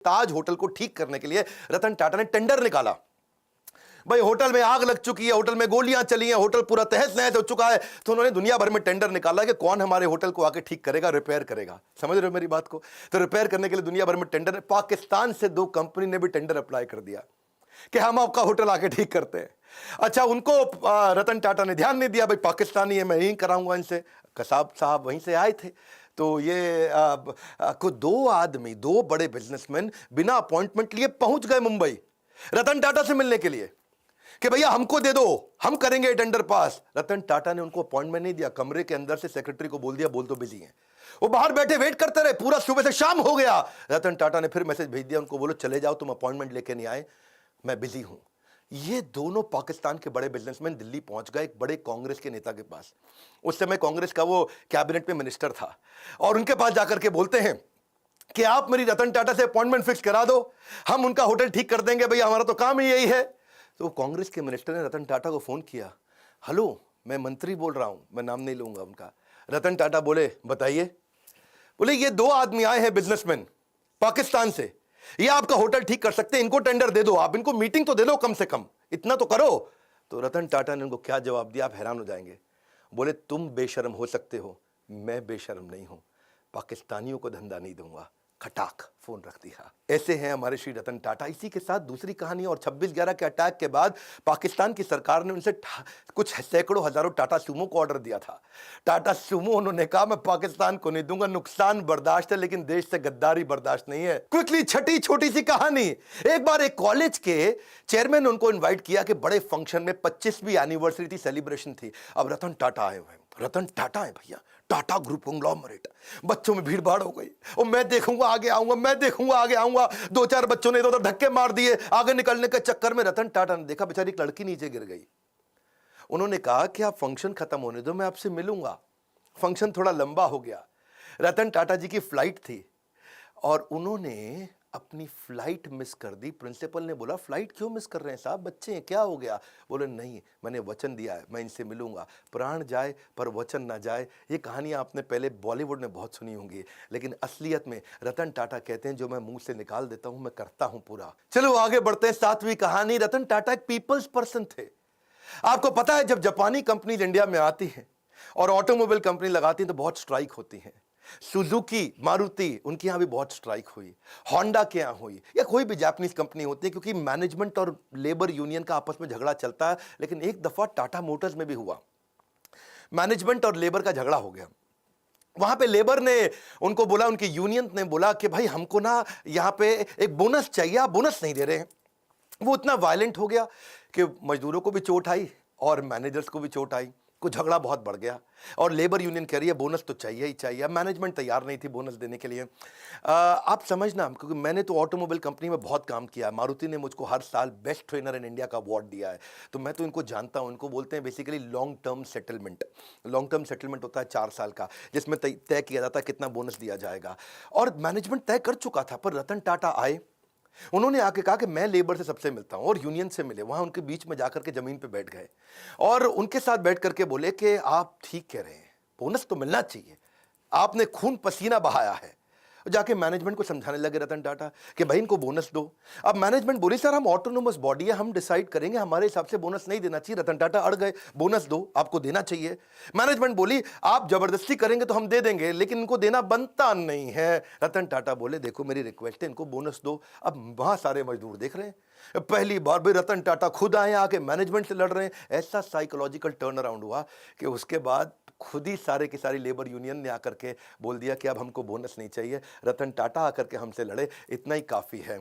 ताज hotel को ठीक करने के लिए रतन टाटा ने टेंडर निकाला। भाई होटल में आग लग चुकी है, होटल में गोलियां चली हैं, होटल पूरा तहस नहस हो चुका है, तो उन्होंने दुनिया भर में टेंडर निकाला कि कौन हमारे होटल को आके ठीक करेगा, रिपेयर करेगा। समझ रहे हो मेरी बात को? तो रिपेयर करने के लिए दुनिया भर में टेंडर, पाकिस्तान से 2 कंपनी ने भी टेंडर अप्लाई कर दिया कि हम आपका होटल आके ठीक करते हैं। अच्छा, उनको रतन टाटा ने ध्यान नहीं दिया, भाई पाकिस्तानी है, मैं यही कराऊंगा इनसे। कसाब साहब वहीं से आए थे, तो ये को 2 आदमी, 2 बड़े बिजनेसमैन बिना अपॉइंटमेंट लिए पहुंच गए मुंबई रतन टाटा से मिलने के लिए कि भैया हमको दे दो, हम करेंगे टेंडर पास। रतन टाटा ने उनको अपॉइंटमेंट नहीं दिया, कमरे के अंदर से सेक्रेटरी को बोल दिया, बोल तो बिजी हैं। वो बाहर बैठे वेट करते रहे, पूरा सुबह से शाम हो गया। रतन टाटा ने फिर मैसेज भेज दिया उनको, बोलो चले जाओ, तुम अपॉइंटमेंट लेके नहीं आए, मैं बिजी हूं। ये दोनों पाकिस्तान के बड़े बिजनेसमैन दिल्ली पहुंच गए एक बड़े कांग्रेस के नेता के पास। उस समय कांग्रेस का वो कैबिनेट में मिनिस्टर था, और उनके पास जाकर के बोलते हैं कि आप मेरी रतन टाटा से अपॉइंटमेंट फिक्स करा दो, हम उनका होटल ठीक कर देंगे, भैया हमारा तो काम ही यही है। तो कांग्रेस के मिनिस्टर ने रतन टाटा को फोन किया, हेलो मैं मंत्री बोल रहा हूं, मैं नाम नहीं लूंगा उनका। रतन टाटा बोले बताइए। बोले ये 2 आदमी आए हैं बिजनेसमैन पाकिस्तान से, ये आपका होटल ठीक कर सकते हैं, इनको टेंडर दे दो, आप इनको मीटिंग तो दे दो, कम से कम इतना तो करो। तो रतन टाटा ने उनको क्या जवाब दिया, आप हैरान हो जाएंगे। बोले तुम बेशर्म हो सकते हो, मैं बेशर्म नहीं हूं, पाकिस्तानियों को धंधा नहीं दूंगा। खटाक फोन रख दिया। ऐसे हैं हमारे श्री रतन टाटा। इसी के साथ दूसरी कहानी, और 26/11 के अटैक के बाद पाकिस्तान की सरकार ने उनसे कुछ सैकड़ों हजारों टाटा सूमो को ऑर्डर दिया था। टाटा सूमो उन्होंने कहा मैं पाकिस्तान को नहीं दूंगा, नुकसान बर्दाश्त है लेकिन देश से गद्दारी बर्दाश्त नहीं है। क्विकली छठी छोटी सी कहानी, एक बार एक कॉलेज के चेयरमैन ने उनको इन्वाइट किया कि बड़े फंक्शन में 25वीं एनिवर्सरी थी, सेलिब्रेशन थी। अब रतन टाटा आए हुए, रतन टाटा है भैया, टाटा ग्रुप कंग्लोमरेट। बच्चों में भीड़ भाड़ हो गई, और मैं देखूंगा आगे आऊंगा, मैं देखूंगा आगे आऊंगा। 2-4 बच्चों ने इधर उधर धक्के मार दिए आगे निकलने के चक्कर में। रतन टाटा ने देखा बेचारी एक लड़की नीचे गिर गई। उन्होंने कहा कि आप फंक्शन खत्म होने दो, मैं आपसे मिलूंगा। फंक्शन थोड़ा लंबा हो गया, रतन टाटा जी की फ्लाइट थी, और उन्होंने अपनी फ्लाइट मिस कर दी। प्रिंसिपल ने बोला फ्लाइट क्यों मिस कर रहे हैं साहब, बच्चे हैं, क्या हो गया? बोले नहीं, मैंने वचन दिया है, मैं इनसे मिलूंगा, प्राण जाए पर वचन ना जाए। ये कहानी आपने पहले बॉलीवुड में बहुत सुनी होंगी, लेकिन असलियत में रतन टाटा कहते हैं जो मैं मुंह से निकाल देता हूं मैं करता हूं पूरा। चलो आगे बढ़ते हैं। 7वीं कहानी, रतन टाटा एक पीपल्स पर्सन थे। आपको पता है जब जापानी कंपनीज इंडिया में आती हैं और ऑटोमोबाइल कंपनी लगाती हैं तो बहुत स्ट्राइक होती हैं। सुजुकी, मारुति, उनके यहां भी बहुत स्ट्राइक हुई, होंडा के यहां हुई, या कोई भी जापानीज कंपनी होती है, क्योंकि मैनेजमेंट और लेबर यूनियन का आपस में झगड़ा चलता है। लेकिन एक दफा टाटा मोटर्स में भी हुआ, मैनेजमेंट और लेबर का झगड़ा हो गया। वहां पे लेबर ने उनको बोला, उनकी यूनियन ने बोला कि भाई हमको ना यहां पे एक बोनस चाहिए, आप बोनस नहीं दे रहे हैं। वो इतना वायलेंट हो गया कि मजदूरों को भी चोट आई और मैनेजर्स को भी चोट आई, कुछ झगड़ा बहुत बढ़ गया, और लेबर यूनियन कह रही है बोनस तो चाहिए ही चाहिए। मैनेजमेंट तैयार नहीं थी बोनस देने के लिए। आप समझना, क्योंकि मैंने तो ऑटोमोबाइल कंपनी में बहुत काम किया, मारुति ने मुझको हर साल बेस्ट ट्रेनर इन इंडिया का अवार्ड दिया है, तो मैं तो इनको जानता हूं। इनको बोलते हैं basically long term settlement. Long term settlement होता है 4 साल का, जिसमें तय किया जाता है कितना बोनस दिया जाएगा, और मैनेजमेंट तय कर चुका था। पर रतन टाटा आए, उन्होंने आके कहा कि मैं लेबर से सबसे मिलता हूं, और यूनियन से मिले। वहां उनके बीच में जाकर के जमीन पे बैठ गए और उनके साथ बैठ करके बोले कि आप ठीक कह रहे हैं, बोनस तो मिलना चाहिए, आपने खून पसीना बहाया है। जाके मैनेजमेंट को समझाने लगे रतन टाटा कि भाई इनको बोनस दो। अब मैनेजमेंट बोली सर हम ऑटोनोमस बॉडी है, हम डिसाइड करेंगे, हमारे हिसाब से बोनस नहीं देना चाहिए। रतन टाटा अड़ गए, बोनस दो, आपको देना चाहिए। मैनेजमेंट बोली आप जबरदस्ती करेंगे तो हम दे देंगे, लेकिन इनको देना बनता नहीं है। रतन टाटा बोले देखो मेरी रिक्वेस्ट है, इनको बोनस दो। अब वहां सारे मजदूर देख रहे हैं, पहली बार भी रतन टाटा खुद आए आके मैनेजमेंट से लड़ रहे हैं। ऐसा साइकोलॉजिकल टर्न अराउंड हुआ कि उसके बाद खुद ही सारे की सारी लेबर यूनियन ने आकर के बोल दिया कि अब हमको बोनस नहीं चाहिए, रतन टाटा आकर के हमसे लड़े, इतना ही काफी है।